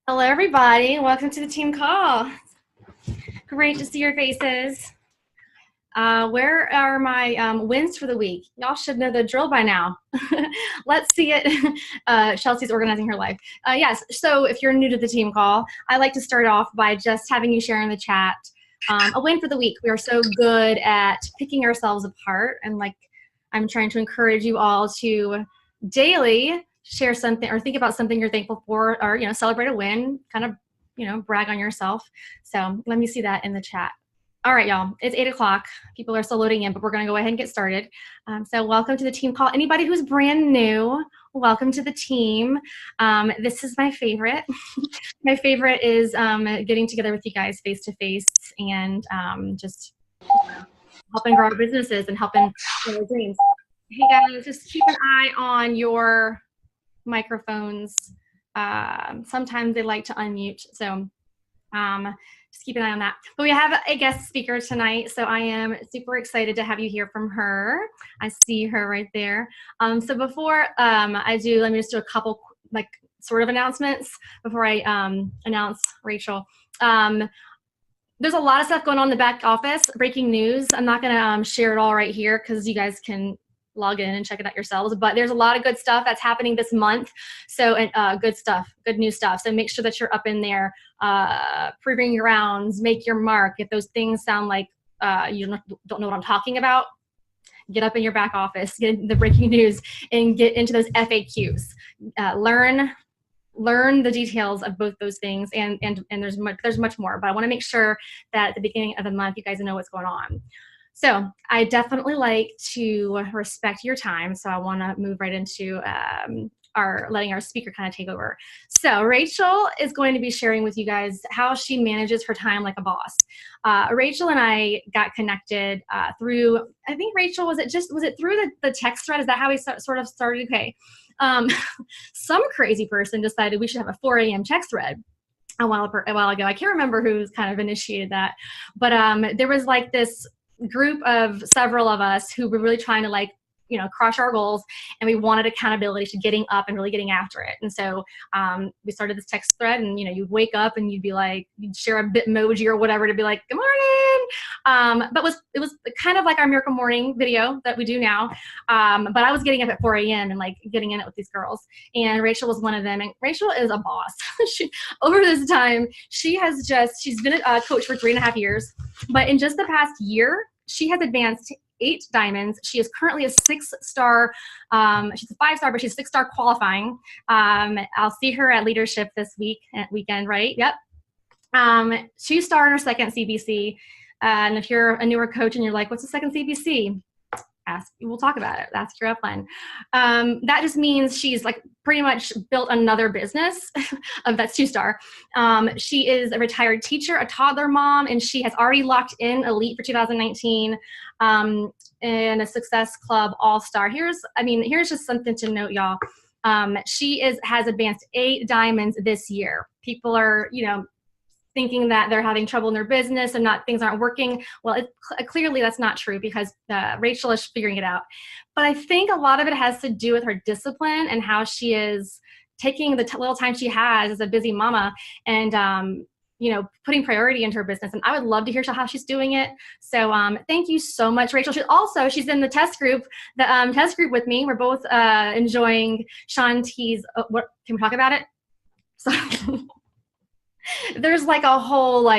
Hello, everybody. Welcome to the team call. Great to see your faces. Where are my wins for the week? Y'all should know the drill by now. Let's see it. Chelsea's organizing her life. Yes, so if you're new to the team call, I like to start off by just having you share in the chat a win for the week. We are so good at picking ourselves apart, and I'm trying to encourage you all to daily share something or think about something you're thankful for, or celebrate a win, kind of brag on yourself. So let me see that in the chat. All right, y'all, it's 8 o'clock. People are still loading in, but we're going to go ahead and get started. So welcome to the team call. Anybody who's brand new, welcome to the team. This is my favorite. My favorite is getting together with you guys face to face and just helping grow our businesses and helping grow our dreams. Hey guys, just keep an eye on your microphones. Sometimes they like to unmute, so just keep an eye on that. But we have a guest speaker tonight, so I am super excited to have you hear from her. I see her right there. So before I do, let me just do a couple sort of announcements before I announce Rachel. There's a lot of stuff going on in the back office, breaking news. I'm not gonna share it all right here because you guys can log in and check it out yourselves, but there's a lot of good stuff that's happening this month. So good stuff, good new stuff. So make sure that you're up in there, proving your rounds, make your mark. If those things sound like you don't know what I'm talking about, get up in your back office, get the breaking news, and get into those FAQs. Learn the details of both those things, and there's much more, but I want to make sure that at the beginning of the month you guys know what's going on. So I definitely like to respect your time, so I want to move right into letting our speaker kind of take over. So Rachel is going to be sharing with you guys how she manages her time like a boss. Rachel and I got connected through, I think Rachel, was it through the text thread? Is that how we sort of started? Okay. Some crazy person decided we should have a 4 a.m. text thread a while ago. I can't remember who's kind of initiated that, but there was like this group of several of us who were really trying to crush our goals, and we wanted accountability to getting up and really getting after it. And so we started this text thread, and you'd wake up and you'd share a Bitmoji or whatever to be like, good morning. But it was kind of like our miracle morning video that we do now. But I was getting up at 4 a.m. and getting in it with these girls, and Rachel was one of them. And Rachel is a boss. Over this time, she's been a coach for 3.5 years, but in just the past year, she has advanced 8 diamonds. She is currently a 6-star. She's a 5-star, but she's 6-star qualifying. I'll see her at leadership this weekend, right? Yep. 2-star in her second CBC. And if you're a newer coach and you're like, what's the second CBC? We'll talk about it. Ask your upline. That just means she's pretty much built another business that's 2-star. She is a retired teacher, a toddler mom, and she has already locked in Elite for 2019 and a Success Club All-Star. Here's just something to note, y'all. She has advanced 8 diamonds this year. People are, thinking that they're having trouble in their business and things aren't working. Well, clearly that's not true, because Rachel is figuring it out. But I think a lot of it has to do with her discipline and how she is taking the little time she has as a busy mama and putting priority into her business. And I would love to hear how she's doing it. So thank you so much, Rachel. She's in the test group, with me. We're both enjoying Shanti's. What can we talk about it? So there's a whole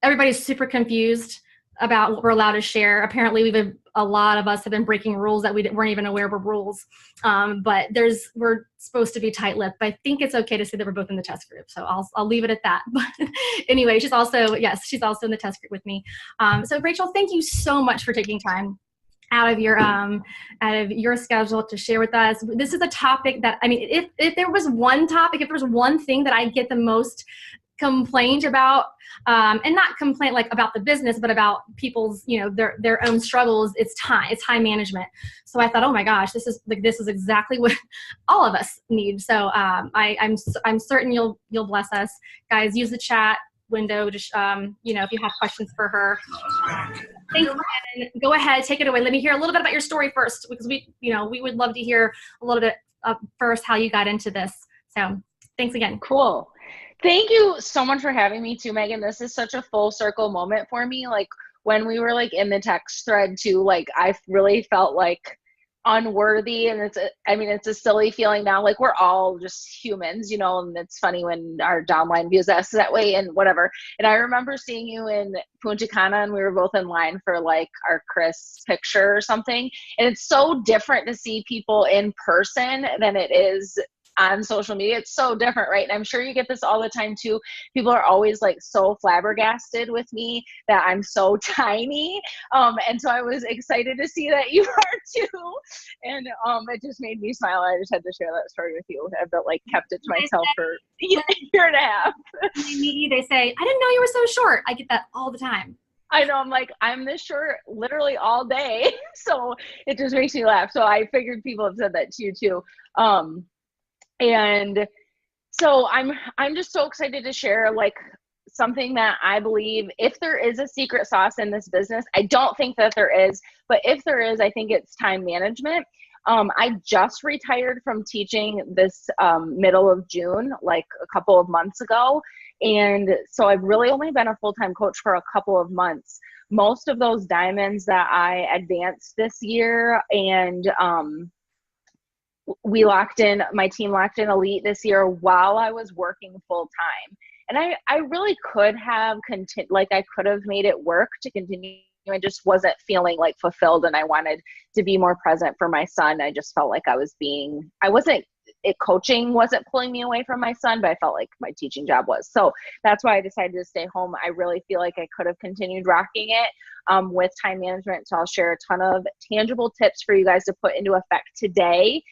everybody's super confused about what we're allowed to share. Apparently a lot of us have been breaking rules that we weren't even aware were rules. But we're supposed to be tight-lipped. But I think it's okay to say that we're both in the test group. So I'll leave it at that. But anyway, she's also in the test group with me. So Rachel, thank you so much for taking time out of your schedule to share with us. This is a topic that, if there was one topic, if there was one thing that I get the most complaint about, and not complaint about the business, but about people's, their own struggles, it's time management. So I thought, oh my gosh, this is exactly what all of us need. So I'm certain you'll bless us. Guys, use the chat window to if you have questions for her. Thanks, Jen. Go ahead, take it away. Let me hear a little bit about your story first, because we would love to hear a little bit first how you got into this. So thanks again. Cool. Thank you so much for having me too, Megan. This is such a full circle moment for me. Like when we were like in the text thread too, like I really felt like unworthy. And I mean, it's a silly feeling now. Like we're all just humans, and it's funny when our downline views us that way and whatever. And I remember seeing you in Punta Cana and we were both in line for like our Chris picture or something. And it's so different to see people in person than it is on social media. It's so different, right? And I'm sure you get this all the time too. People are always like so flabbergasted with me that I'm so tiny. And so I was excited to see that you are too. And it just made me smile. I just had to share that story with you. I've like kept it to myself for a year and a half. They say, I didn't know you were so short. I get that all the time. I know, I'm like, I'm this short literally all day. So it just makes me laugh. So I figured people have said that to you too. And so I'm just so excited to share like something that I believe, if there is a secret sauce in this business, I don't think that there is, but if there is, I think it's time management. I just retired from teaching this middle of June, like a couple of months ago. And so I've really only been a full-time coach for a couple of months. Most of those diamonds that I advanced this year, and my team locked in elite this year while I was working full time. And I really could have I could have made it work to continue. I just wasn't feeling like fulfilled, and I wanted to be more present for my son. I just felt like coaching wasn't pulling me away from my son, but I felt like my teaching job was. So that's why I decided to stay home. I really feel like I could have continued rocking it with time management. So I'll share a ton of tangible tips for you guys to put into effect today.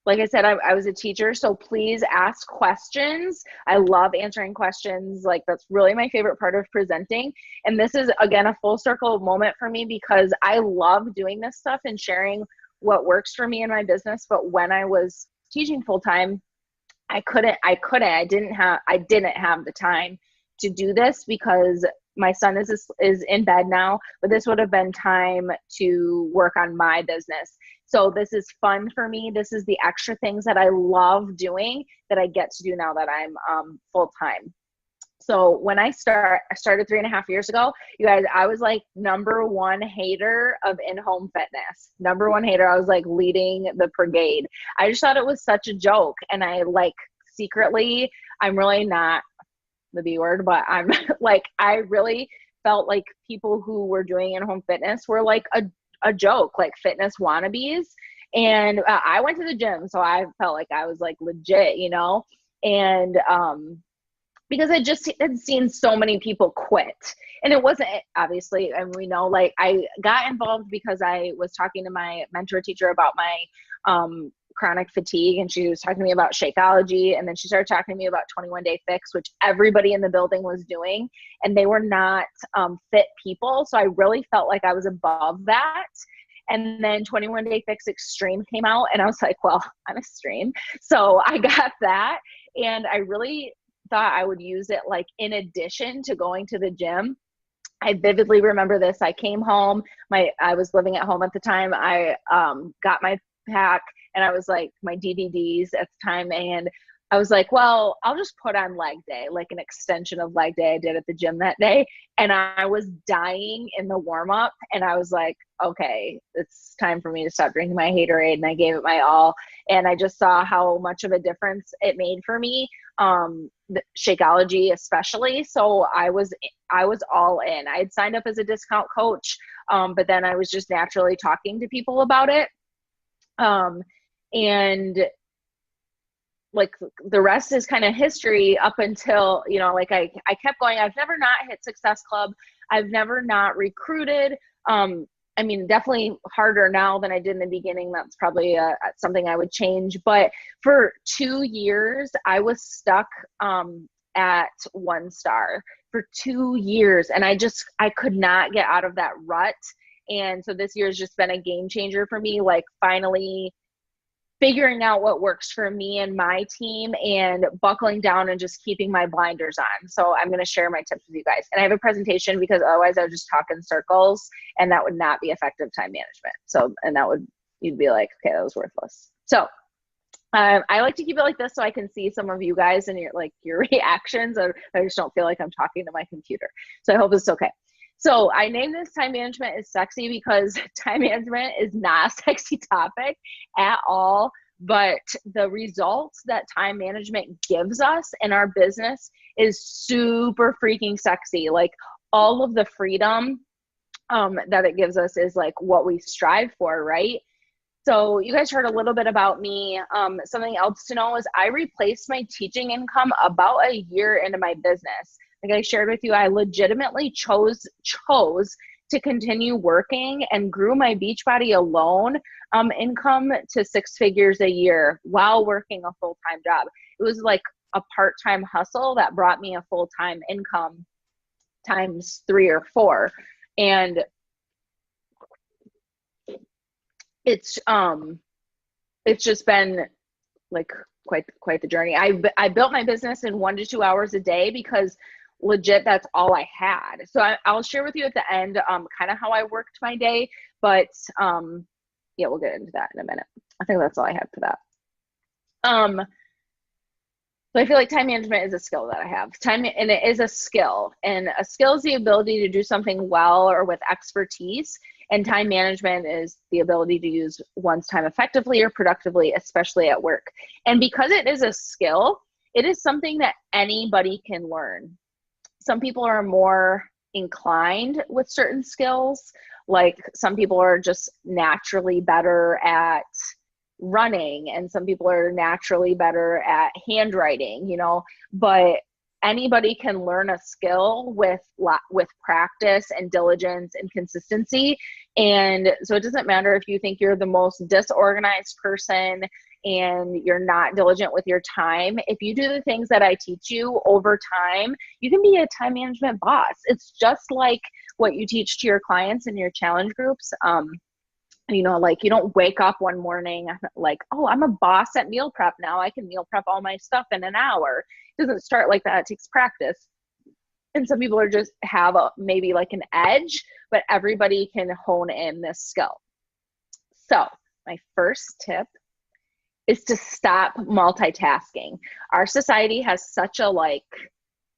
Like I said, I was a teacher, so please ask questions. I love answering questions. Like that's really my favorite part of presenting. And this is, again, a full circle moment for me because I love doing this stuff and sharing what works for me in my business. But when I was teaching full time, I didn't have the time to do this because my son is in bed now, but this would have been time to work on my business. So this is fun for me. This is the extra things that I love doing that I get to do now that I'm full time. So when I started 3.5 years ago, you guys, I was like number one hater of in-home fitness. Number one hater. I was like leading the brigade. I just thought it was such a joke. And I like secretly, I'm really not the B word, but I'm like, I really felt like people who were doing in-home fitness were like a joke, like fitness wannabes. And I went to the gym, so I felt like I was like legit, and because I just had seen so many people quit. And it wasn't, obviously, and we know, like I got involved because I was talking to my mentor teacher about my chronic fatigue, and she was talking to me about Shakeology, and then she started talking to me about 21 Day Fix, which everybody in the building was doing, and they were not fit people. So I really felt like I was above that. And then 21 Day Fix Extreme came out, and I was like, well, I'm extreme. So I got that, and I really thought I would use it like in addition to going to the gym. I vividly remember this. I came home, I was living at home at the time. I got my pack, and I was like, my DVDs at the time, and I was like, well, I'll just put on leg day, like an extension of leg day I did at the gym that day. And I was dying in the warm up, and I was like, okay, it's time for me to stop drinking my Haterade. And I gave it my all. And I just saw how much of a difference it made for me. The Shakeology especially. So I was all in. I had signed up as a discount coach, but then I was just naturally talking to people about it. And like the rest is kind of history up until, like I kept going. I've never not hit Success Club. I've never not recruited. I mean, definitely harder now than I did in the beginning. That's probably something I would change. But for 2 years, I was stuck at 1 star for 2 years. And I could not get out of that rut. And so this year has just been a game changer for me, like finally figuring out what works for me and my team and buckling down and just keeping my blinders on. So I'm going to share my tips with you guys. And I have a presentation because otherwise I would just talk in circles, and that would not be effective time management. So, and you'd be like, okay, that was worthless. So I like to keep it like this so I can see some of you guys and your reactions, or I just don't feel like I'm talking to my computer. So I hope it's okay. So I named this time management is sexy because time management is not a sexy topic at all, but the results that time management gives us in our business is super freaking sexy. Like all of the freedom that it gives us is like what we strive for, right? So you guys heard a little bit about me. Something else to know is I replaced my teaching income about a year into my business. Like I shared with you, I legitimately chose to continue working and grew my Beachbody alone income to 6 figures a year while working a full-time job. It was like a part-time hustle that brought me a full-time income times 3 or 4. And it's just been like quite the journey. I built my business in 1 to 2 hours a day because legit that's all I had. So I'll share with you at the end kind of how I worked my day, but yeah, we'll get into that in a minute. I think that's all I had for that. So I feel like time management is a skill that I have. And it is a skill. And a skill is the ability to do something well or with expertise. And time management is the ability to use one's time effectively or productively, especially at work. And because it is a skill, it is something that anybody can learn. Some people are more inclined with certain skills. Like some people are just naturally better at running, and some people are naturally better at handwriting, you know, but anybody can learn a skill with practice and diligence and consistency. And so it doesn't matter if you think you're the most disorganized person and you're not diligent with your time. If you do the things that I teach you over time, you can be a time management boss. It's just like what you teach to your clients in your challenge groups. You know, like you don't wake up one morning like, oh, I'm a boss at meal prep now. I can meal prep all my stuff in an hour. It doesn't start like that. It takes practice. And some people are just have maybe like an edge, but everybody can hone in this skill. So my first tip is to stop multitasking. Our society has such a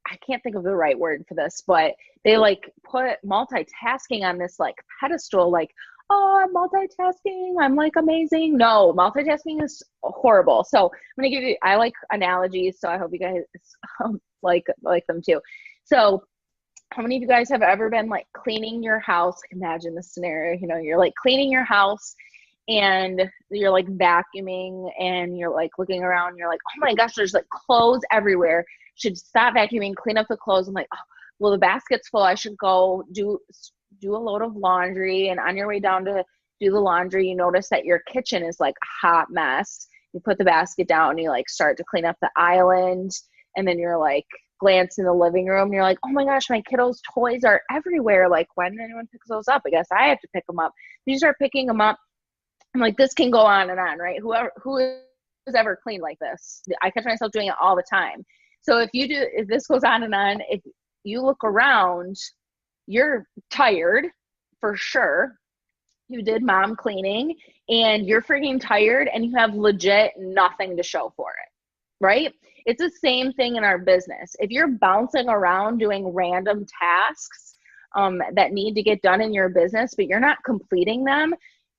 I can't think of the right word for this, but they like put multitasking on this like pedestal, like, oh, I'm multitasking, I'm like amazing. No, multitasking is horrible. So I'm gonna give you, I like analogies, so I hope you guys like them too. So how many of you guys have ever been like cleaning your house? Imagine this scenario, you know, you're like cleaning your house and you're like vacuuming and you're like looking around and you're like, oh my gosh, there's like clothes everywhere. Should stop vacuuming, clean up the clothes. I'm like, oh, well, the basket's full. I should go do a load of laundry. And on your way down to do the laundry, you notice that your kitchen is like a hot mess. You put the basket down and you like start to clean up the island. And then you're like, glance in the living room and you're like, oh my gosh, my kiddos' toys are everywhere. Like, why didn't anyone pick those up? I guess I have to pick them up. You start picking them up. I'm like, this can go on and on, right? Who has ever cleaned like this? I catch myself doing it all the time. So if this goes on and on, if you look around, you're tired for sure. You did mom cleaning and you're freaking tired and you have legit nothing to show for it, right? It's the same thing in our business. If you're bouncing around doing random tasks that need to get done in your business, but you're not completing them,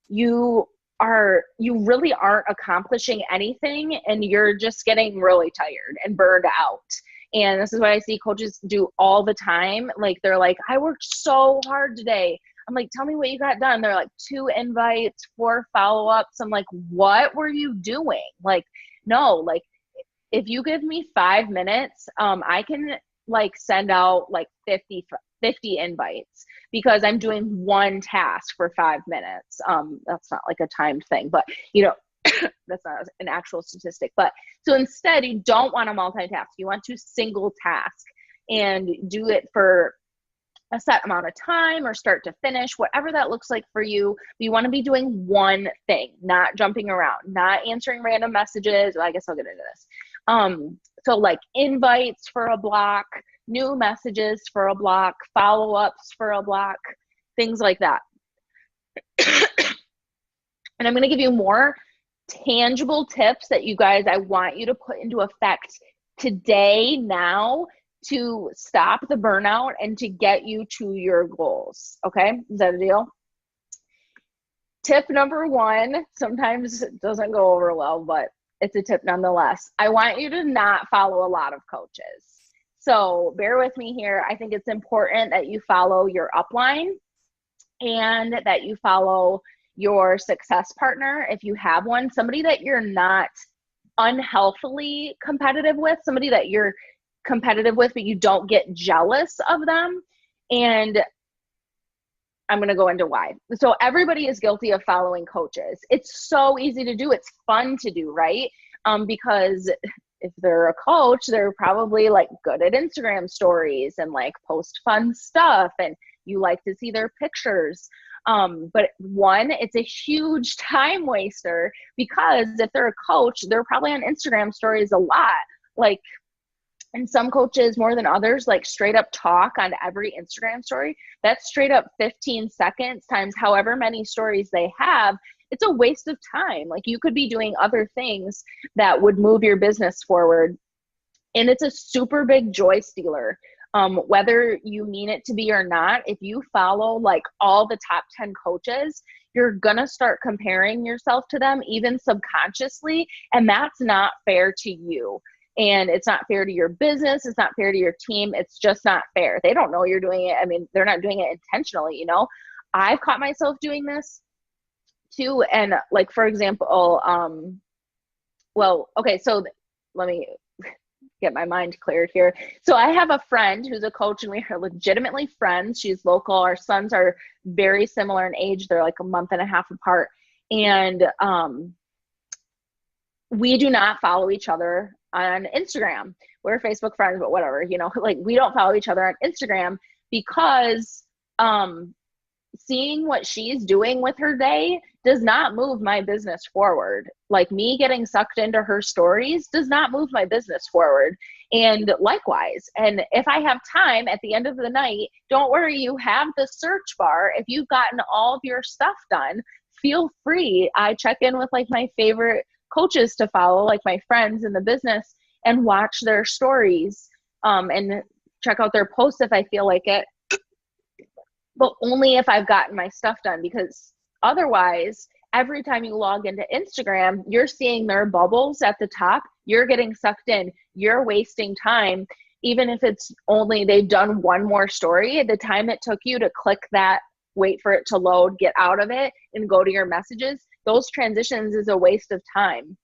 you really aren't accomplishing anything and you're just getting really tired and burned out. And this is what I see coaches do all the time. Like, they're like, I worked so hard today. I'm like, tell me what you got done. They're like, 2 invites, 4 follow-ups. I'm like, what were you doing? Like, no, like if you give me 5 minutes, I can like send out like 50 invites because I'm doing one task for 5 minutes. That's not like a timed thing, but you know, that's not an actual statistic. But so instead, you don't want to multitask. You want to single task and do it for a set amount of time or start to finish, whatever that looks like for you. You want to be doing one thing, not jumping around, not answering random messages. Well, I guess I'll get into this. So like invites for a block, new messages for a block, follow-ups for a block, things like that. And I'm going to give you more tangible tips that you guys, I want you to put into effect today, now, to stop the burnout and to get you to your goals. Okay, is that a deal? Tip number one, sometimes it doesn't go over well, but it's a tip nonetheless. I want you to not follow a lot of coaches. So bear with me here. I think it's important that you follow your upline and that you follow your success partner if you have one, somebody that you're not unhealthily competitive with, somebody that you're competitive with but you don't get jealous of them. And I'm going to go into why. So everybody is guilty of following coaches. It's so easy to do. It's fun to do, right? Because if they're a coach, they're probably like good at Instagram stories and like post fun stuff, and you like to see their pictures. But one, it's a huge time waster, because if they're a coach, they're probably on Instagram stories a lot. Like, and some coaches more than others, like straight up talk on every Instagram story. That's straight up 15 seconds times however many stories they have. It's a waste of time. Like, you could be doing other things that would move your business forward. And it's a super big joy stealer. Whether you mean it to be or not, if you follow like all the top 10 coaches, you're gonna start comparing yourself to them, even subconsciously. And that's not fair to you. And it's not fair to your business. It's not fair to your team. It's just not fair. They don't know you're doing it. I mean, they're not doing it intentionally, you know? I've caught myself doing this too. And like, for example, well, okay, so let me get my mind cleared here. So I have a friend who's a coach, and we are legitimately friends. She's local. Our sons are very similar in age. They're like a month and a half apart. And we do not follow each other on Instagram. We're Facebook friends, but whatever, you know, like we don't follow each other on Instagram because seeing what she's doing with her day does not move my business forward. Like, me getting sucked into her stories does not move my business forward. And likewise, and if I have time at the end of the night, don't worry, you have the search bar. If you've gotten all of your stuff done, feel free. I check in with like my favorite coaches to follow, like my friends in the business, and watch their stories and check out their posts if I feel like it, but only if I've gotten my stuff done, because otherwise, every time you log into Instagram, you're seeing their bubbles at the top. You're getting sucked in. You're wasting time. Even if it's only they've done one more story, the time it took you to click that, wait for it to load, get out of it, and go to your messages, those transitions is a waste of time.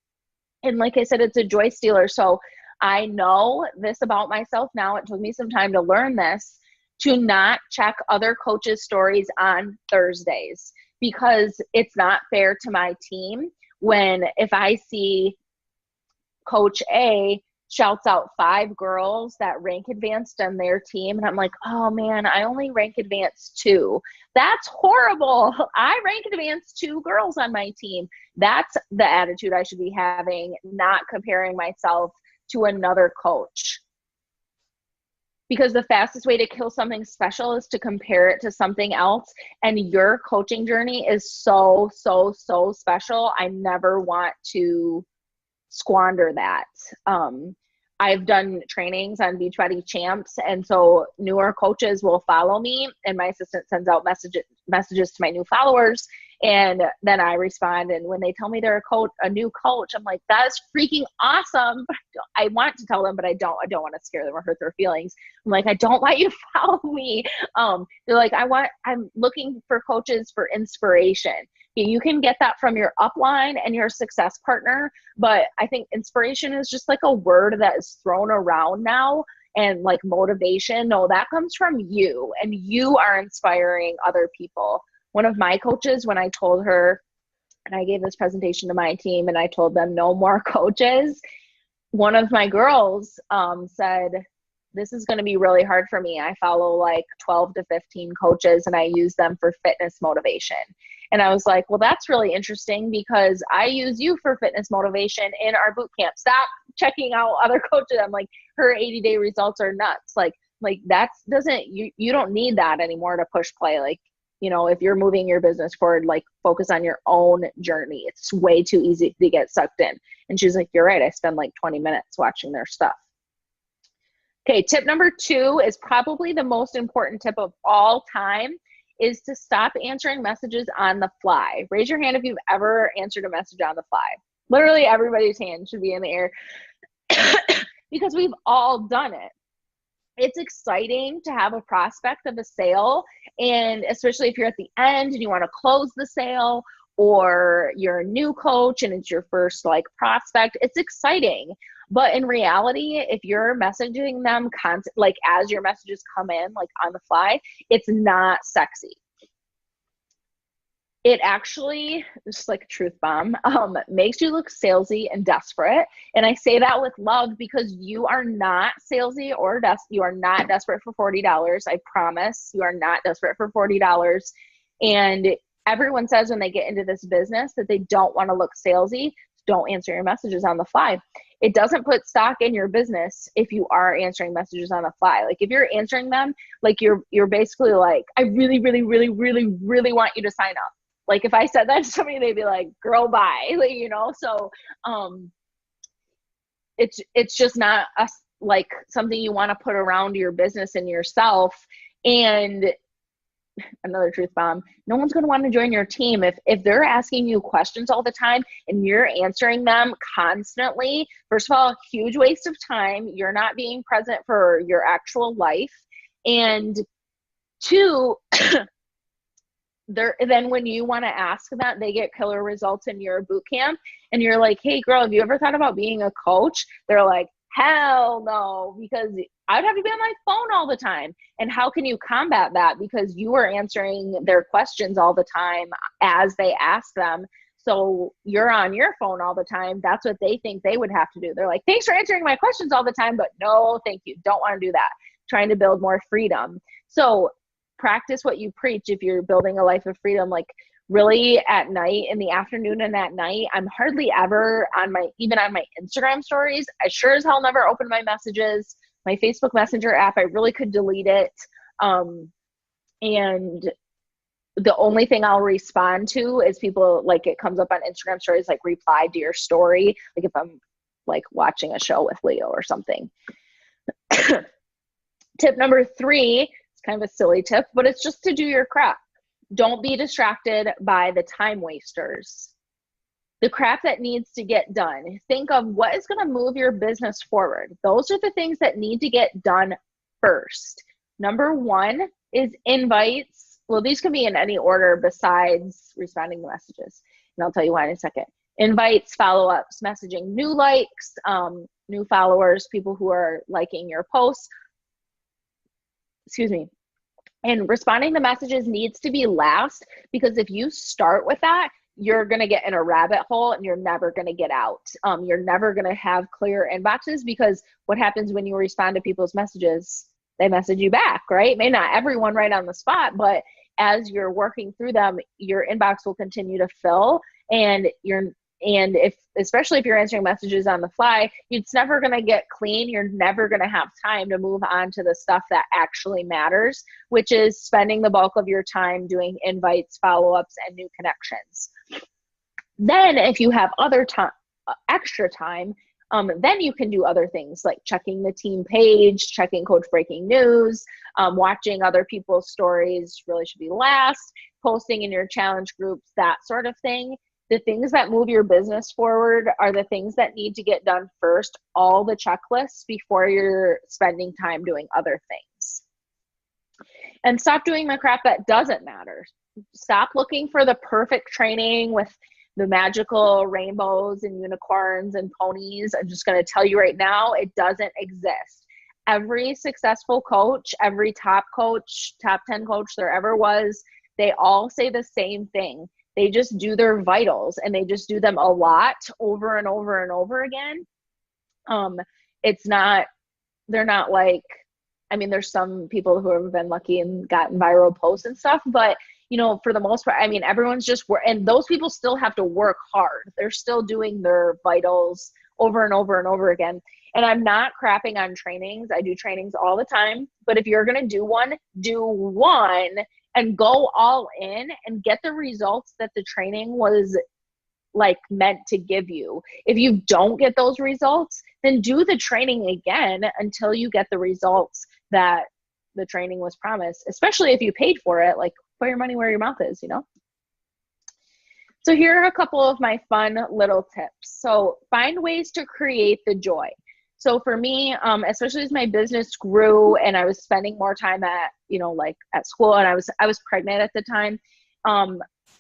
And like I said, it's a joy stealer. So I know this about myself now. It took me some time to learn this, to not check other coaches' stories on Thursdays, because it's not fair to my team when, if I see Coach A shouts out 5 girls that rank advanced on their team, and I'm like, oh man, I only rank advanced 2. That's horrible. I rank advanced 2 girls on my team. That's the attitude I should be having, not comparing myself to another coach. Because the fastest way to kill something special is to compare it to something else. And your coaching journey is so, so, so special. I never want to squander that. I've done trainings on Beachbody Champs, and so newer coaches will follow me, and my assistant sends out messages to my new followers, and then I respond. And when they tell me they're a new coach, I'm like, that's freaking awesome. But I want to tell them, but I don't want to scare them or hurt their feelings. I'm like, I don't want you to follow me. They're like, I'm looking for coaches for inspiration. You can get that from your upline and your success partner, but I think inspiration is just like a word that is thrown around now, and like motivation. No, that comes from you, and you are inspiring other people. One of my coaches, when I told her, and I gave this presentation to my team and I told them no more coaches, one of my girls said, this is going to be really hard for me. I follow like 12 to 15 coaches and I use them for fitness motivation. And I was like, well, that's really interesting, because I use you for fitness motivation in our boot camp. Stop checking out other coaches. I'm like, her 80-day results are nuts. Like that's you don't need that anymore to push play. Like, You know, if you're moving your business forward, like focus on your own journey. It's way too easy to get sucked in. And she's like, you're right. I spend like 20 minutes watching their stuff. Okay, tip number 2 is probably the most important tip of all time, is to stop answering messages on the fly. Raise your hand if you've ever answered a message on the fly. Literally everybody's hand should be in the air because we've all done it. It's exciting to have a prospect of a sale, and especially if you're at the end and you want to close the sale, or you're a new coach and it's your first like prospect, it's exciting. But in reality, if you're messaging them like as your messages come in, like on the fly, it's not sexy. It actually, just like a truth bomb, makes you look salesy and desperate. And I say that with love, because you are not salesy or you are not desperate for $40. I promise you are not desperate for $40. And everyone says when they get into this business that they don't want to look salesy. Don't answer your messages on the fly. It doesn't put stock in your business if you are answering messages on the fly. Like if you're answering them, like you're basically like, I really, really, really, really, really want you to sign up. Like if I said that to somebody, they'd be like, girl, bye, like, you know? So it's just not like something you want to put around your business and yourself. And another truth bomb, no one's going to want to join your team if they're asking you questions all the time and you're answering them constantly. First of all, huge waste of time. You're not being present for your actual life. And 2, then when you want to ask that, they get killer results in your boot camp, and you're like, hey girl, have you ever thought about being a coach? They're like, hell no, because I'd have to be on my phone all the time. And how can you combat that? Because you are answering their questions all the time as they ask them. So you're on your phone all the time. That's what they think they would have to do. They're like, thanks for answering my questions all the time, but no, thank you. Don't want to do that. Trying to build more freedom. So practice what you preach. If you're building a life of freedom, like really at night, in the afternoon and at night, I'm hardly ever even on my Instagram stories. I sure as hell never open my messages. My Facebook Messenger app, I really could delete it. And the only thing I'll respond to is people, like it comes up on Instagram stories, like reply to your story. Like if I'm like watching a show with Leo or something. Tip number 3, it's kind of a silly tip, but it's just to do your crap. Don't be distracted by the time wasters. The crap that needs to get done. Think of what is going to move your business forward. Those are the things that need to get done first. Number 1 is invites. Well, these can be in any order besides responding to messages. And I'll tell you why in a second. Invites, follow-ups, messaging, new likes, new followers, people who are liking your posts. Excuse me. And responding to messages needs to be last, because if you start with that, you're going to get in a rabbit hole and you're never going to get out. You're never going to have clear inboxes, because what happens when you respond to people's messages, they message you back, right? May not everyone right on the spot, but as you're working through them, your inbox will continue to fill, and especially if you're answering messages on the fly, it's never going to get clean. You're never going to have time to move on to the stuff that actually matters, which is spending the bulk of your time doing invites, follow-ups, and new connections. Then if you have other time, extra time, then you can do other things like checking the team page, checking Coach Breaking News, watching other people's stories really should be last, posting in your challenge groups, that sort of thing. The things that move your business forward are the things that need to get done first, all the checklists, before you're spending time doing other things. And stop doing the crap that doesn't matter. Stop looking for the perfect training with the magical rainbows and unicorns and ponies. I'm just going to tell you right now, it doesn't exist. Every successful coach, every top 10 coach there ever was, they all say the same thing. They just do their vitals, and they just do them a lot over and over and over again. They're not like, I mean, there's some people who have been lucky and gotten viral posts and stuff, but you know, for the most part, I mean, everyone's just and those people still have to work hard. They're still doing their vitals over and over and over again. And I'm not crapping on trainings. I do trainings all the time, but if you're going to do one and go all in and get the results that the training was like meant to give you. If you don't get those results, then do the training again until you get the results that the training was promised, especially if you paid for it. Like, put your money where your mouth is, you know? So here are a couple of my fun little tips. So find ways to create the joy. So for me, especially as my business grew and I was spending more time at, you know, like at school, and I was pregnant at the time,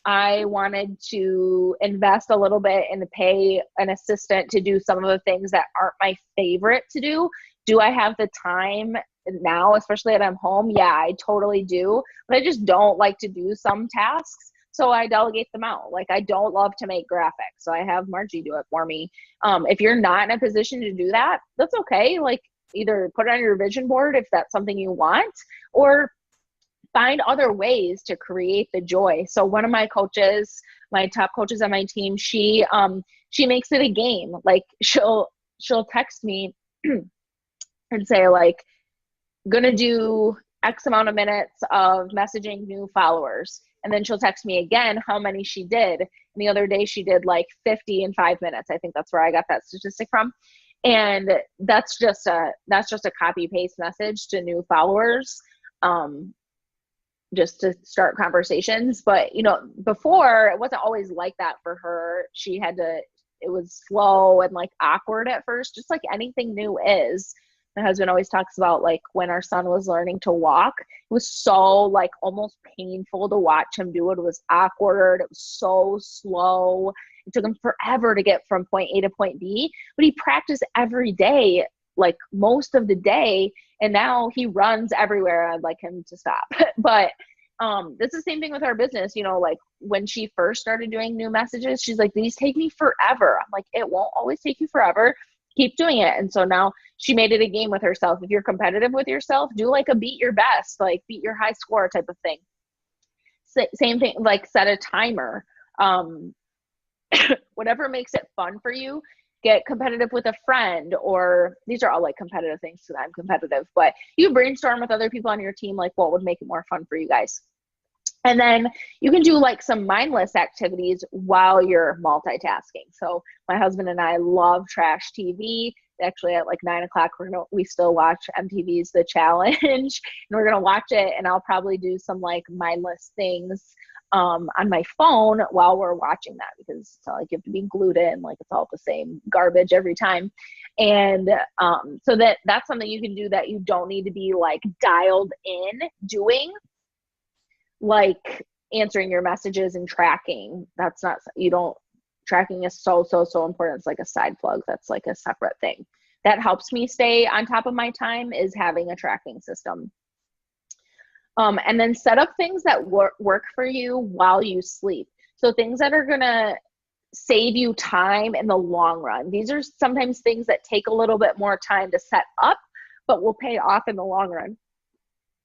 I wanted to invest a little bit and pay an assistant to do some of the things that aren't my favorite to do. Do I have the time now, especially that I'm home? Yeah, I totally do. But I just don't like to do some tasks. So I delegate them out. Like, I don't love to make graphics, so I have Margie do it for me. If you're not in a position to do that, that's okay. Like, either put it on your vision board if that's something you want, or find other ways to create the joy. So one of my coaches, my top coaches on my team, she makes it a game. Like, she'll text me and say, like, gonna do X amount of minutes of messaging new followers. And then she'll text me again how many she did. And the other day she did like 50 in 5 minutes. I think that's where I got that statistic from. And that's just a copy paste message to new followers, just to start conversations. But, you know, before, it wasn't always like that for her. It was slow and like awkward at first, just like anything new is. My husband always talks about, like, when our son was learning to walk, it was so like almost painful to watch him do it. It was awkward. It was so slow. It took him forever to get from point A to point B, but he practiced every day, like most of the day. And now he runs everywhere. I'd like him to stop. But it's the same thing with our business. You know, like when she first started doing new messages, she's like, these take me forever. I'm like, it won't always take you forever. Keep doing it. And so now she made it a game with herself. If you're competitive with yourself, do like a beat your best, like beat your high score type of thing. Same thing, like set a timer. Whatever makes it fun for you. Get competitive with a friend, or these are all like competitive things because I'm competitive, but you brainstorm with other people on your team, like what would make it more fun for you guys. And then you can do like some mindless activities while you're multitasking. So my husband and I love trash TV. Actually, at like 9 o'clock, we still watch MTV's The Challenge, and we're gonna watch it. And I'll probably do some like mindless things on my phone while we're watching that, because it's not like you have to be glued in, like it's all the same garbage every time. And so that's something you can do that you don't need to be like dialed in doing, like answering your messages and tracking. Tracking is so important. It's like a side plug. That's like a separate thing. That helps me stay on top of my time, is having a tracking system. And then set up things that work for you while you sleep. So things that are gonna save you time in the long run. These are sometimes things that take a little bit more time to set up, but will pay off in the long run.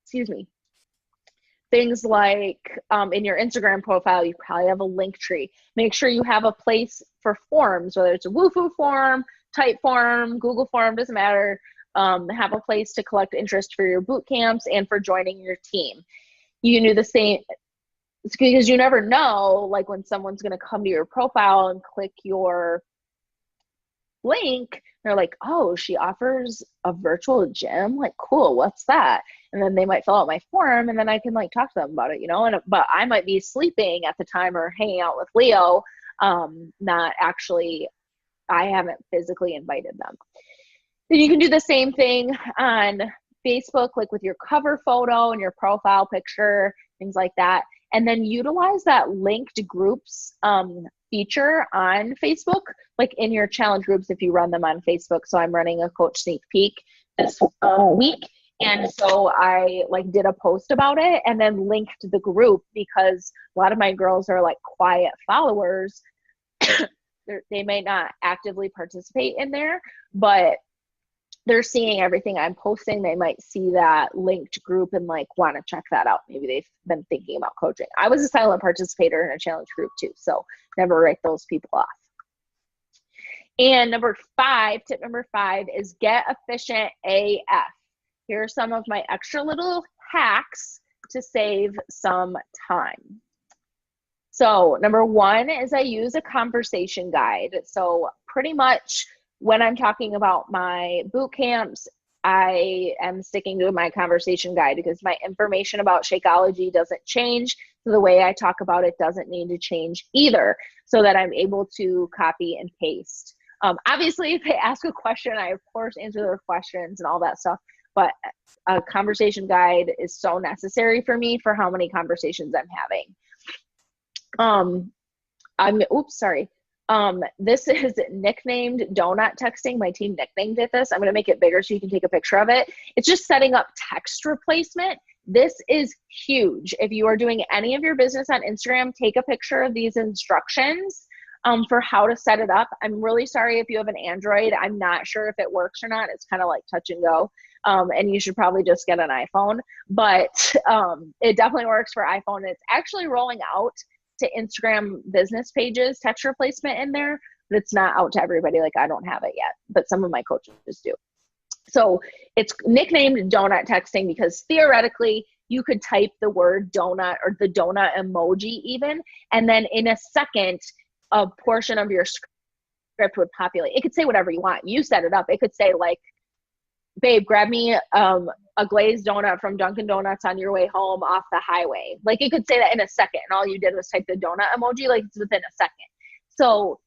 Excuse me. Things like in your Instagram profile, you probably have a link tree. Make sure you have a place for forms, whether it's a Wufoo form, Typeform, Google form, doesn't matter. Have a place to collect interest for your boot camps and for joining your team. You can do the same, because you never know, like when someone's going to come to your profile and click your link, they're like, oh, she offers a virtual gym, like cool, what's that? And then they might fill out my form, and then I can like talk to them about it, you know. But I might be sleeping at the time or hanging out with Leo, not actually, I haven't physically invited them. Then you can do the same thing on Facebook, like with your cover photo and your profile picture, things like that. And then utilize that linked groups feature on Facebook, like in your challenge groups if you run them on Facebook. So I'm running a coach sneak peek this week. And so I like did a post about it and then linked the group, because a lot of my girls are like quiet followers. They may not actively participate in there, but they're seeing everything I'm posting. They might see that linked group and like want to check that out. Maybe they've been thinking about coaching. I was a silent participator in a challenge group too, so never write those people off. And tip number 5 is get efficient AF. Here are some of my extra little hacks to save some time. So number one is I use a conversation guide. So pretty much when I'm talking about my boot camps, I am sticking to my conversation guide because my information about Shakeology doesn't change. So the way I talk about it doesn't need to change either, so that I'm able to copy and paste. Obviously, if they ask a question, I of course answer their questions and all that stuff. But a conversation guide is so necessary for me for how many conversations I'm having. This is nicknamed donut texting. My team nicknamed it this. I'm going to make it bigger so you can take a picture of it. It's just setting up text replacement. This is huge. If you are doing any of your business on Instagram, take a picture of these instructions for how to set it up. I'm really sorry if you have an Android. I'm not sure if it works or not. It's kind of like touch and go. And you should probably just get an iPhone, but it definitely works for iPhone. It's actually rolling out to Instagram business pages, text replacement in there, but it's not out to everybody. Like I don't have it yet, but some of my coaches do. So it's nicknamed donut texting because theoretically you could type the word donut or the donut emoji even, and then in a second, a portion of your script would populate. It could say whatever you want. You set it up. It could say like, babe, grab me a glazed donut from Dunkin' Donuts on your way home off the highway. Like it could say that in a second, and all you did was type the donut emoji, like it's within a second. So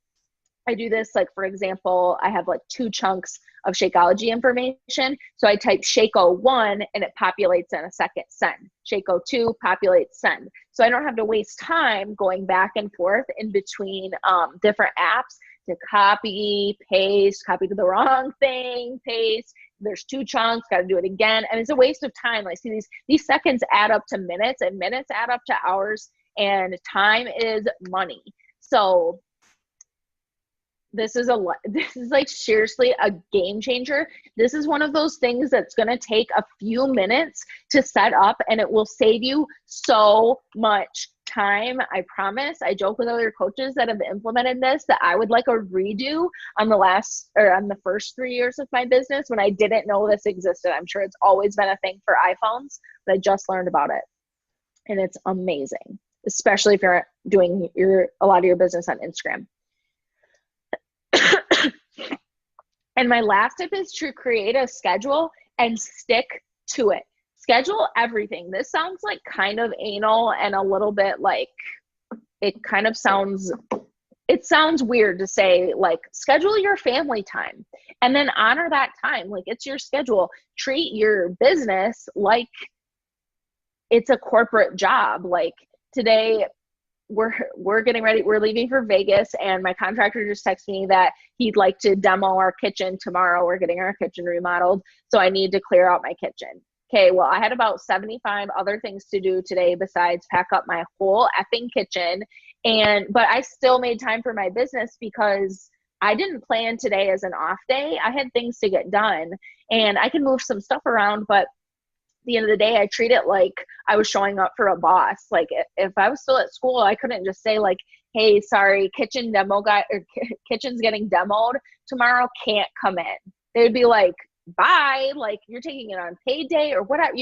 I do this, like, for example, I have like 2 chunks of Shakeology information. So I type Shako 1 and it populates in a second, send. Shako 2 populates, send. So I don't have to waste time going back and forth in between different apps to copy, paste, copy to the wrong thing, paste. There's 2 chunks, got to do it again. And it's a waste of time. Like, see, these seconds add up to minutes, and minutes add up to hours, and time is money. So this is like seriously a game changer. This is one of those things that's going to take a few minutes to set up, and it will save you so much time. I promise. I joke with other coaches that have implemented this that I would like a redo on the first 3 years of my business when I didn't know this existed. I'm sure it's always been a thing for iPhones, but I just learned about it, and it's amazing, especially if you're doing a lot of your business on Instagram. And my last tip is to create a schedule and stick to it. Schedule everything. This sounds like kind of anal and a little bit like it sounds weird to say, like, schedule your family time and then honor that time. Like, it's your schedule. Treat your business like it's a corporate job. Like, today we're getting ready. We're leaving for Vegas, and my contractor just texted me that he'd like to demo our kitchen tomorrow. We're getting our kitchen remodeled, so I need to clear out my kitchen. Okay, well, I had about 75 other things to do today besides pack up my whole effing kitchen. But I still made time for my business because I didn't plan today as an off day. I had things to get done, and I can move some stuff around, but at the end of the day, I treat it like I was showing up for a boss. Like, if I was still at school, I couldn't just say like, hey, sorry, kitchen's getting demoed tomorrow, can't come in. They would be like, bye, like, you're taking it on payday or whatever,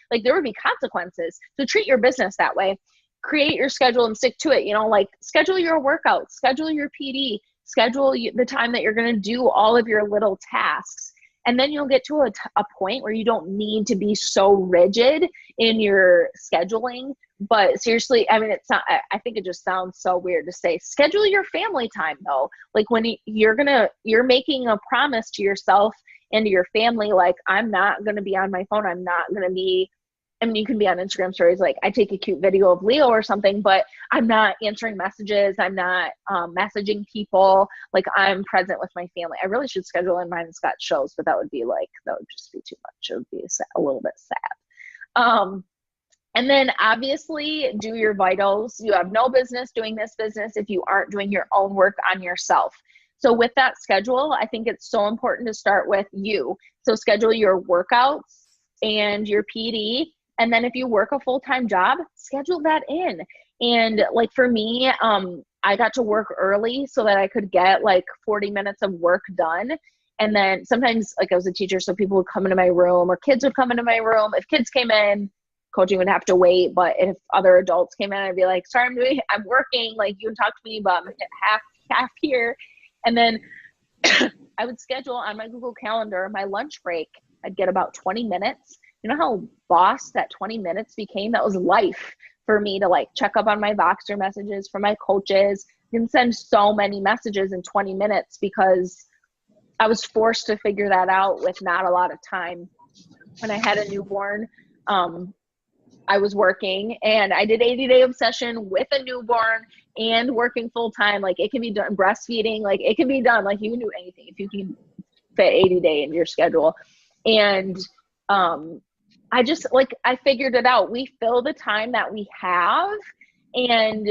like there would be consequences. So treat your business that way. Create your schedule and stick to it. Like, schedule your workouts, schedule your PD, schedule the time that you're going to do all of your little tasks. And then you'll get to a point where you don't need to be so rigid in your scheduling. But seriously, I mean, I think it just sounds so weird to say, schedule your family time though. Like, when you're making a promise to yourself and to your family, like, I'm not going to be on my phone. I'm not going to be, I mean, you can be on Instagram stories. Like, I take a cute video of Leo or something, but I'm not answering messages. I'm not messaging people. Like, I'm present with my family. I really should schedule in mine and Scott shows, but that would just be too much. It would be a little bit sad. And then obviously do your vitals. You have no business doing this business if you aren't doing your own work on yourself. So with that schedule, I think it's so important to start with you. So schedule your workouts and your PD. And then if you work a full-time job, schedule that in. And like for me, I got to work early so that I could get like 40 minutes of work done. And then sometimes, like, I was a teacher, so people would come into my room or kids would come into my room. If kids came in, coaching would have to wait. But if other adults came in, I'd be like, sorry, I'm working. Like, you can talk to me, but I'm half here. And then I would schedule on my Google Calendar my lunch break. I'd get about 20 minutes. You know how boss that 20 minutes became? That was life for me to like check up on my Voxer messages from my coaches. You can send so many messages in 20 minutes because I was forced to figure that out with not a lot of time. When I had a newborn, I was working and I did 80-day obsession with a newborn and working full time. Like, it can be done, breastfeeding, like it can be done. Like, you can do anything if you can fit 80-day into your schedule. And I just I figured it out. We fill the time that we have, and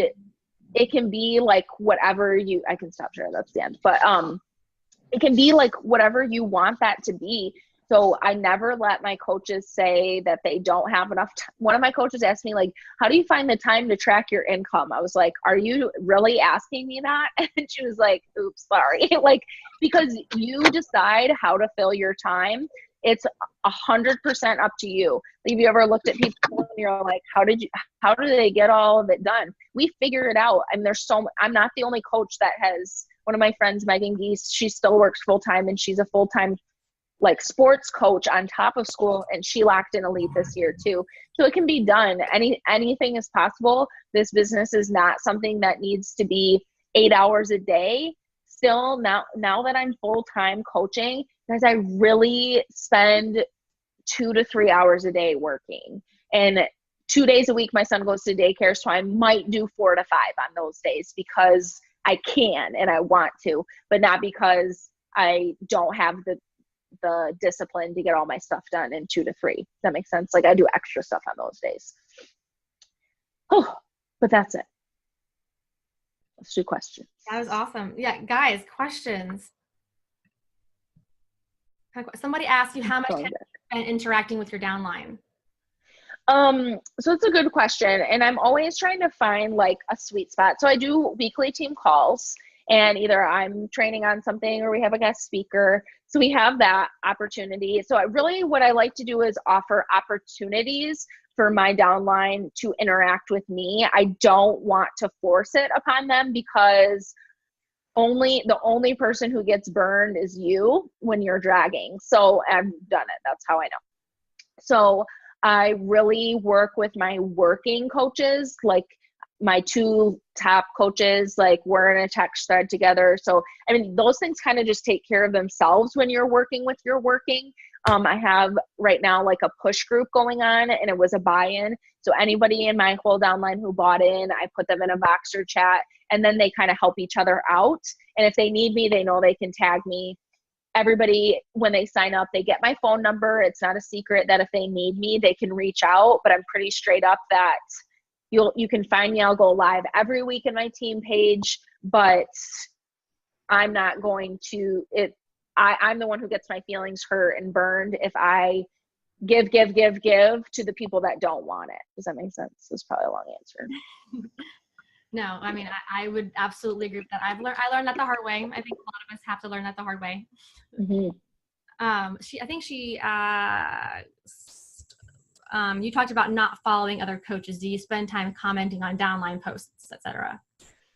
it can be like whatever I can stop sharing, that's the end. But it can be like whatever you want that to be. So I never let my coaches say that they don't have enough time. One of my coaches asked me, like, how do you find the time to track your income? I was like, are you really asking me that? And she was like, oops, sorry. Like, because you decide how to fill your time. It's 100% up to you. Have you ever looked at people and you're like, how do they get all of it done? We figure it out. And I'm not the only coach that has. One of my friends, Megan Geese, she still works full time, and she's a full time like sports coach on top of school, and she locked in elite this year too. So it can be done. Anything is possible. This business is not something that needs to be 8 hours a day. Still, now that I'm full-time coaching, because I really spend 2 to 3 hours a day working, and 2 days a week my son goes to daycare, so I might do 4 to 5 on those days because I can and I want to, but not because I don't have the discipline to get all my stuff done in 2 to 3. Does that make sense? Like, I do extra stuff on those days. Oh, but that's it. Let's do questions. That was awesome. Yeah, guys, questions. Somebody asked you how much time you spent interacting with your downline. So it's a good question, and I'm always trying to find like a sweet spot. So I do weekly team calls, and either I'm training on something or we have a guest speaker. So we have that opportunity. So what I like to do is offer opportunities for my downline to interact with me. I don't want to force it upon them, because the only person who gets burned is you when you're dragging. So I've done it. That's how I know. So I really work with my working coaches, like my 2 top coaches, like we're in a text thread together. So, I mean, those things kind of just take care of themselves when you're working with your working. I have right now like a push group going on, and it was a buy-in. So anybody in my whole downline who bought in, I put them in a Voxer chat, and then they kind of help each other out. And if they need me, they know they can tag me. Everybody, when they sign up, they get my phone number. It's not a secret that if they need me, they can reach out, but I'm pretty straight up that you can find me. I'll go live every week in my team page, but I'm not going to I'm the one who gets my feelings hurt and burned if I give to the people that don't want it. Does that make sense? That's probably a long answer. No, I mean, I would absolutely agree with that. I learned that the hard way. I think a lot of us have to learn that the hard way. Mm-hmm. You talked about not following other coaches. Do you spend time commenting on downline posts, etc.?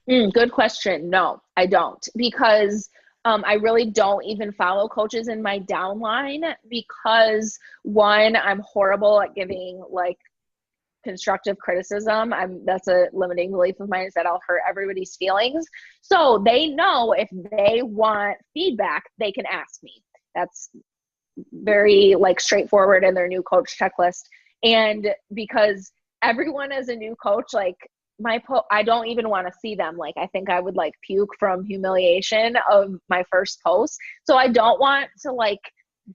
Good question. No, I don't, because I really don't even follow coaches in my downline, because one, I'm horrible at giving like constructive criticism. That's a limiting belief of mine, is that I'll hurt everybody's feelings. So they know if they want feedback, they can ask me. That's very like straightforward in their new coach checklist. And because everyone is a new coach, like I don't even want to see them. Like, I think I would like puke from humiliation of my first post. So I don't want to like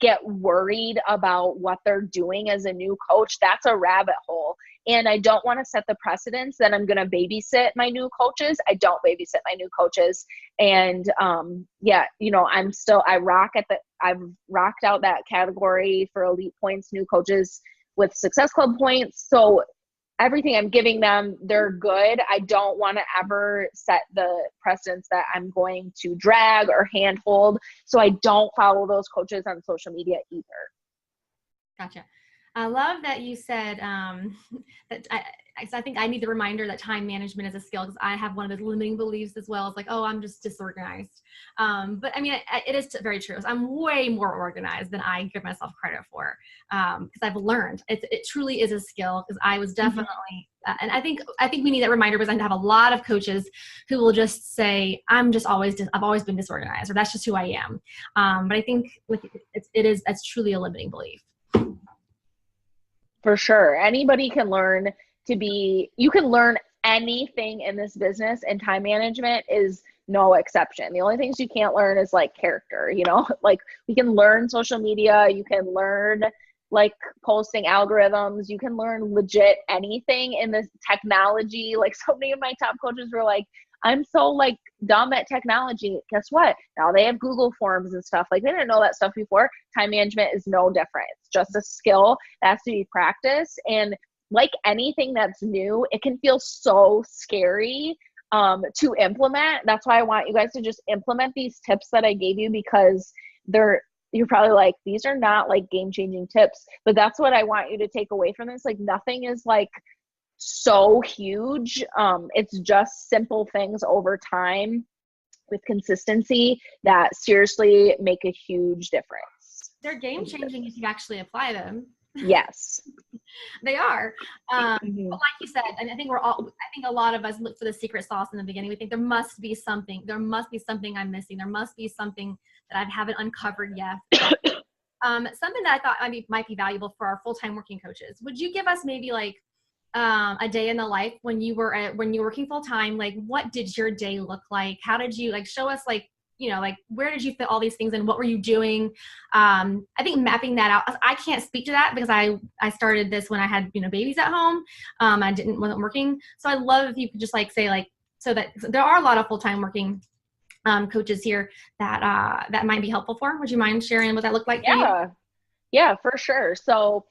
get worried about what they're doing as a new coach. That's a rabbit hole. And I don't want to set the precedence that I'm going to babysit my new coaches. I don't babysit my new coaches. And I've rocked out that category for elite points, new coaches with Success Club points. So everything I'm giving them, they're good. I don't want to ever set the precedence that I'm going to drag or handhold. So I don't follow those coaches on social media either. Gotcha. I love that you said that I think I need the reminder that time management is a skill, because I have one of those limiting beliefs as well. It's like, oh, I'm just disorganized. But I mean, it is very true. I'm way more organized than I give myself credit for, because I've learned it truly is a skill, because I was definitely, and I think we need that reminder, because I have a lot of coaches who will just say, I've always been disorganized, or that's just who I am. But I think it's truly a limiting belief. For sure. Anybody can learn you can learn anything in this business, and time management is no exception. The only things you can't learn is like character, like we can learn social media, you can learn like posting algorithms, you can learn legit anything in this technology. Like so many of my top coaches were like, I'm so like dumb at technology. Guess what? Now they have Google Forms and stuff. Like they didn't know that stuff before. Time management is no different. It's just a skill that has to be practiced. And like anything that's new, it can feel so scary to implement. That's why I want you guys to just implement these tips that I gave you, because you're probably like, these are not like game-changing tips, but that's what I want you to take away from this. Like nothing is like so huge. It's just simple things over time with consistency that seriously make a huge difference. They're game changing if you actually apply them. Yes. They are. But like you said, and I think a lot of us look for the secret sauce in the beginning. We think there must be something I'm missing. There must be something that I haven't uncovered yet. Something that I thought might be valuable for our full-time working coaches. Would you give us maybe like a day in the life when you were working full-time? Like what did your day look like? How did you show us like where did you fit all these things in? What were you doing? I think mapping that out, I can't speak to that because I started this when I had, babies at home. I wasn't working. So I'd love if you could just say so that there are a lot of full-time working coaches here that might be helpful for. Would you mind sharing what that looked like for you? Yeah, for sure. So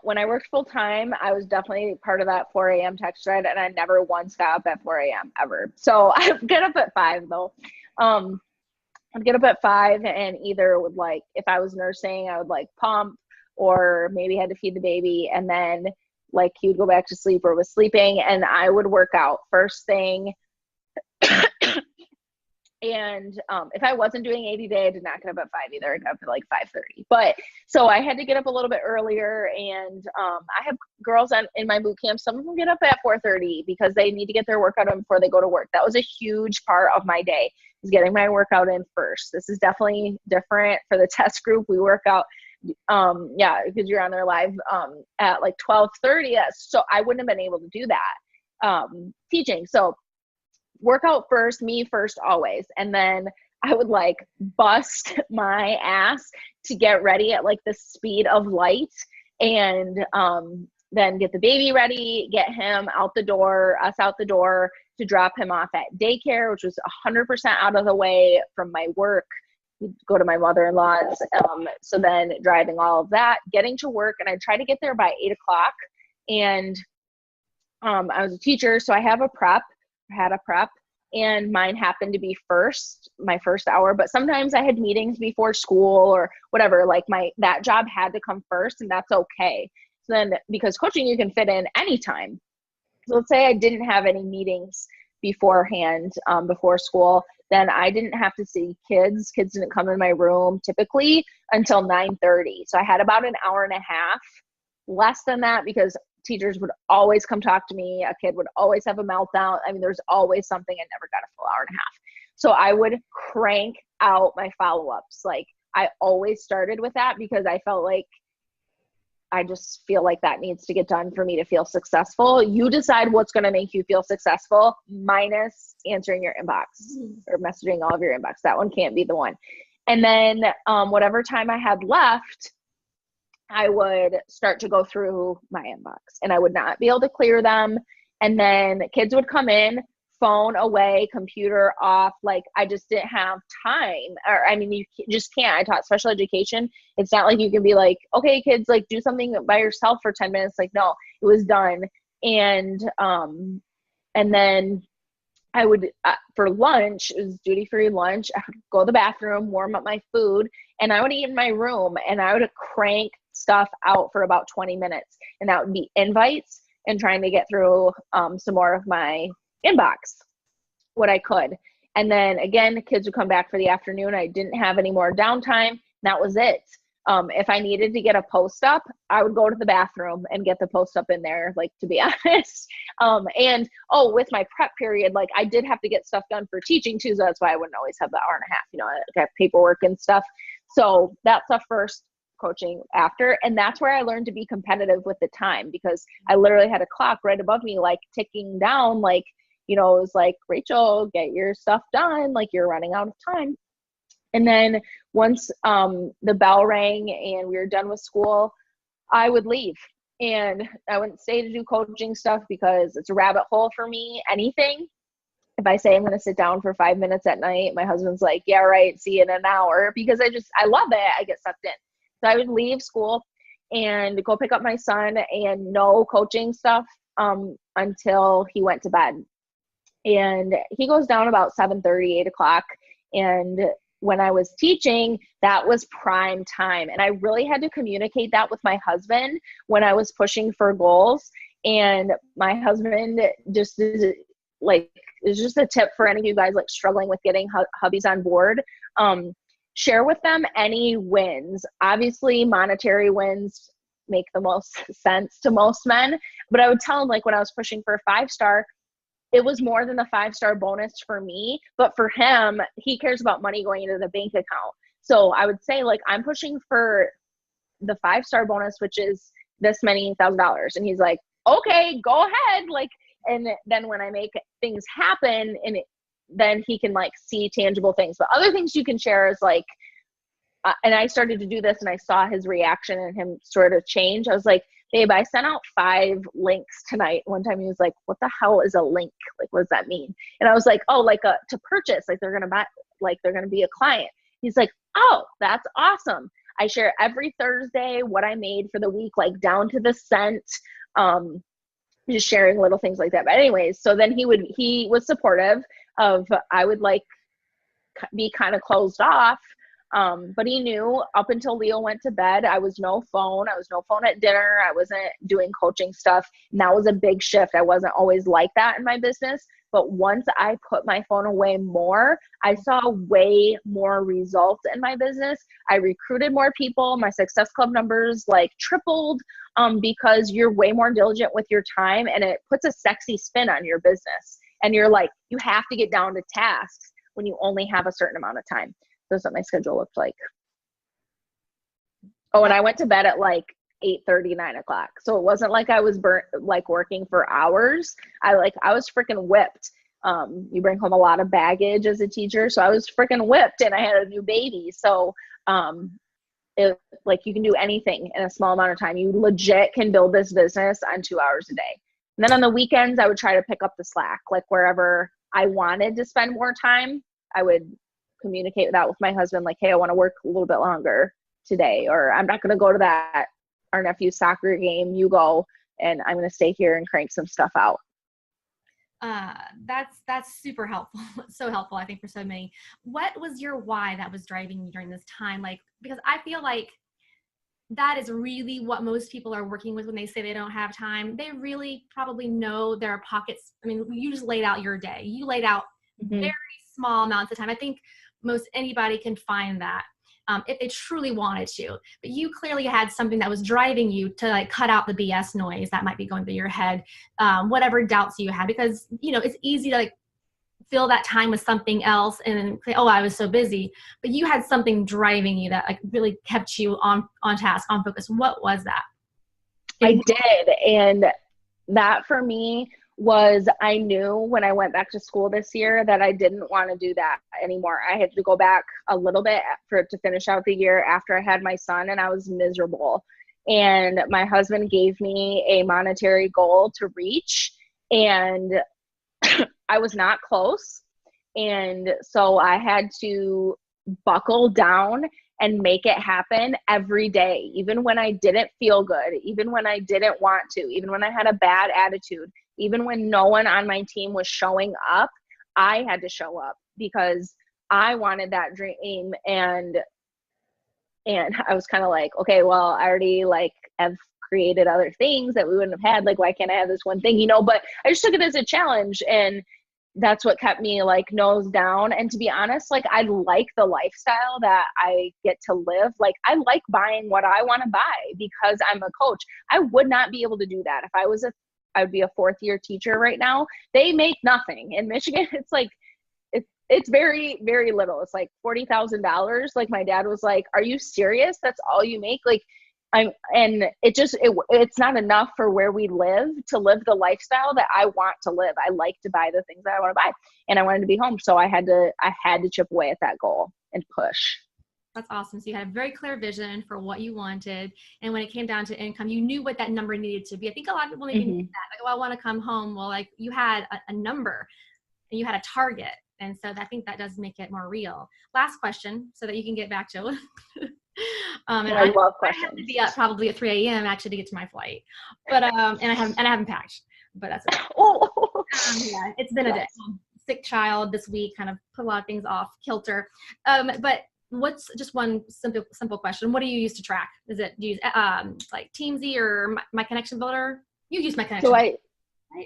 when I worked full time, I was definitely part of that 4 a.m. text thread, and I never once got up at 4 a.m. ever. So I get up at 5 though. I'd get up at 5 and either would if I was nursing, I would pump, or maybe had to feed the baby, and then he would go back to sleep or was sleeping, and I would work out first thing. And if I wasn't doing 80 day, I did not get up at 5 either. I got up at 5:30. But so I had to get up a little bit earlier, and I have girls in my boot camp. Some of them get up at 4:30 because they need to get their workout in before they go to work. That was a huge part of my day, is getting my workout in first. This is definitely different for the test group. We work out, because you're on there live at 12:30. So I wouldn't have been able to do that teaching. So workout first, me first always. And then I would bust my ass to get ready at the speed of light, and then get the baby ready, get him us out the door to drop him off at daycare, which was 100% out of the way from my work. Go to my mother-in-law's. So then driving all of that, getting to work, and I try to get there by 8 o'clock. And I was a teacher, so I had a prep, and mine happened to be my first hour. But sometimes I had meetings before school or whatever, that job had to come first, and that's okay. So then, because coaching you can fit in anytime. So let's say I didn't have any meetings beforehand, before school, then I didn't have to see kids. Kids didn't come in my room typically until 9:30. So I had about an hour and a half, less than that, because teachers would always come talk to me. A kid would always have a meltdown. I mean, there's always something. I never got a full hour and a half. So I would crank out my follow-ups. I always started with that because I felt I just feel that needs to get done for me to feel successful. You decide what's going to make you feel successful, minus answering your inbox or messaging all of your inbox. That one can't be the one. And then whatever time I had left, I would start to go through my inbox, and I would not be able to clear them. And then kids would come in, phone away, computer off. I just didn't have time. You just can't. I taught special education. It's not like you can be okay, kids, do something by yourself for 10 minutes. No, it was done. And then I would, for lunch, it was duty-free lunch. I would go to the bathroom, warm up my food, and I would eat in my room, and I would crank stuff out for about 20 minutes. And that would be invites and trying to get through some more of my inbox, what I could. And then again, the kids would come back for the afternoon. I didn't have any more downtime. That was it. If I needed to get a post up, I would go to the bathroom and get the post up in there, like, to be honest. With my prep period, like, I did have to get stuff done for teaching too. So that's why I wouldn't always have the hour and a half, I got paperwork and stuff. So that's the first, coaching after. And that's where I learned to be competitive with the time, because I literally had a clock right above me, like ticking down, like, it was like, Rachel, get your stuff done. Like, you're running out of time. And then once the bell rang and we were done with school, I would leave. And I wouldn't stay to do coaching stuff because it's a rabbit hole for me. Anything. If I say I'm going to sit down for 5 minutes at night, my husband's like, yeah, right, see you in an hour, because I love it. I get sucked in. So I would leave school and go pick up my son, and no coaching stuff until he went to bed. And he goes down about 7:30, 8 o'clock. And when I was teaching, that was prime time. And I really had to communicate that with my husband when I was pushing for goals. And my husband just is like, it's just a tip for any of you guys like struggling with getting hubbies on board. Share with them any wins. Obviously, monetary wins make the most sense to most men. But I would tell them, like, when I was pushing for a 5-star, it was more than the 5-star bonus for me, but for him, he cares about money going into the bank account. So I would say, like, I'm pushing for the 5-star bonus, which is this many $1,000. And he's like, okay, go ahead. Like, and then when I make things happen, then he can like see tangible things. But other things you can share is like, and I started to do this and I saw his reaction and him sort of change. I was like, babe, I sent out 5 links tonight. One time he was like, what the hell is a link? Like, what does that mean? And I was like, oh, like to purchase, like they're going to buy, like they're going to be a client. He's like, oh, that's awesome. I share every Thursday what I made for the week, like down to the cent, just sharing little things like that. But anyways, so then he was supportive of, I would like be kind of closed off. But he knew up until Leo went to bed, I was no phone. I was no phone at dinner. I wasn't doing coaching stuff. And that was a big shift. I wasn't always like that in my business. But once I put my phone away more, I saw way more results in my business. I recruited more people. My Success Club numbers like tripled because you're way more diligent with your time, and it puts a sexy spin on your business. And you're like, you have to get down to tasks when you only have a certain amount of time. That's what my schedule looked like. Oh, and I went to bed at like 8:30, 9 o'clock. So it wasn't like I was like working for hours. I was freaking whipped. You bring home a lot of baggage as a teacher. So I was freaking whipped, and I had a new baby. So like you can do anything in a small amount of time. You legit can build this business on 2 hours a day. And then on the weekends, I would try to pick up the slack, like wherever I wanted to spend more time, I would communicate that with my husband, like, hey, I want to work a little bit longer today, or I'm not going to go to our nephew's soccer game. You go, and I'm going to stay here and crank some stuff out. That's super helpful. So helpful, I think, for so many. What was your why that was driving you during this time? Like, because I feel like that is really what most people are working with when they say they don't have time. They really probably know there are pockets. I mean, you just laid out your day. You laid out very small amounts of time. I think most anybody can find that if they truly wanted to. But you clearly had something that was driving you to like cut out the BS noise that might be going through your head, whatever doubts you had, because it's easy to like fill that time with something else and then say, oh, I was so busy. But you had something driving you that like really kept you on task, on focus. What was that? I did. And that for me was, I knew when I went back to school this year that I didn't want to do that anymore. I had to go back a little bit to finish out the year after I had my son, and I was miserable. And my husband gave me a monetary goal to reach, and I was not close. And so I had to buckle down and make it happen every day, even when I didn't feel good, even when I didn't want to, even when I had a bad attitude, even when no one on my team was showing up. I had to show up because I wanted that dream. And And I was kind of like, okay, well, I already like have created other things that we wouldn't have had. Like, why can't I have this one thing, but I just took it as a challenge, and that's what kept me like nose down. And to be honest, like I like the lifestyle that I get to live. Like I like buying what I want to buy because I'm a coach. I would not be able to do that if I would be a 4th year teacher right now. They make nothing in Michigan. It's like, it's very, very little. It's like $40,000. Like my dad was like, are you serious? That's all you make? Like it's not enough for where we live to live the lifestyle that I want to live. I like to buy the things that I want to buy, and I wanted to be home. So I had to chip away at that goal and push. That's awesome. So you had a very clear vision for what you wanted. And when it came down to income, you knew what that number needed to be. I think a lot of people maybe need that. Like, oh, I want to come home. Well, like you had a number and you had a target. And so I think that does make it more real. Last question so that you can get back to and I love questions. I have to be up probably at 3 a.m. actually to get to my flight. But and I haven't packed, but that's okay. Yeah, it's been a day. Sick child this week, kind of put a lot of things off kilter. But what's just one simple question? What do you use to track? Is it do you use like Teamsy or My Connection Builder? You use My Connection. So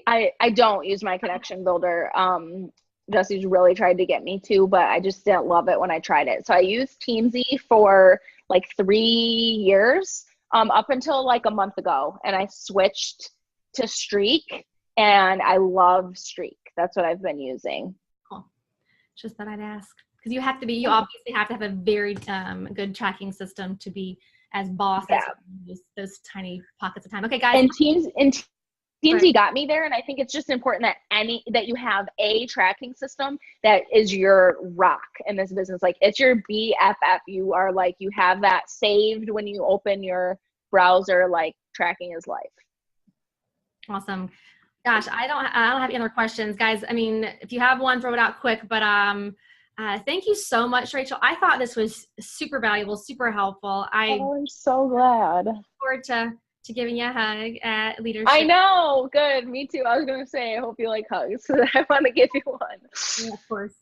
I don't use My Connection Builder. Jesse's really tried to get me to, but I just didn't love it when I tried it. So I used Teamsy for like 3 years, up until like a month ago, and I switched to Streak, and I love Streak. That's what I've been using. Cool. Just thought I'd ask, because you obviously have to have a very good tracking system to be as boss as those tiny pockets of time. Okay, guys. And Teamsy got me there, and I think it's just important that you have a tracking system that is your rock in this business. Like it's your BFF. You are like, you have that saved when you open your browser. Like tracking is life. Awesome. Gosh, I don't have any other questions, guys. I mean, if you have one, throw it out quick. But thank you so much, Rachel. I thought this was super valuable, super helpful. I'm so glad. Look forward to giving you a hug at Leadership. I know. Good. Me too. I was going to say, I hope you like hugs. I want to give you one. Yeah, of course.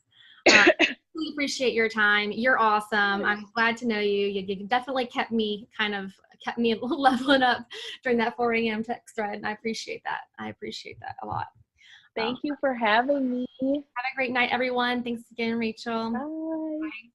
Really appreciate your time. You're awesome. I'm glad to know you. You definitely kept me leveling up during that 4 a.m. text thread. And I appreciate that. A lot. Thank you for having me. Have a great night, everyone. Thanks again, Rachel. Bye. Bye.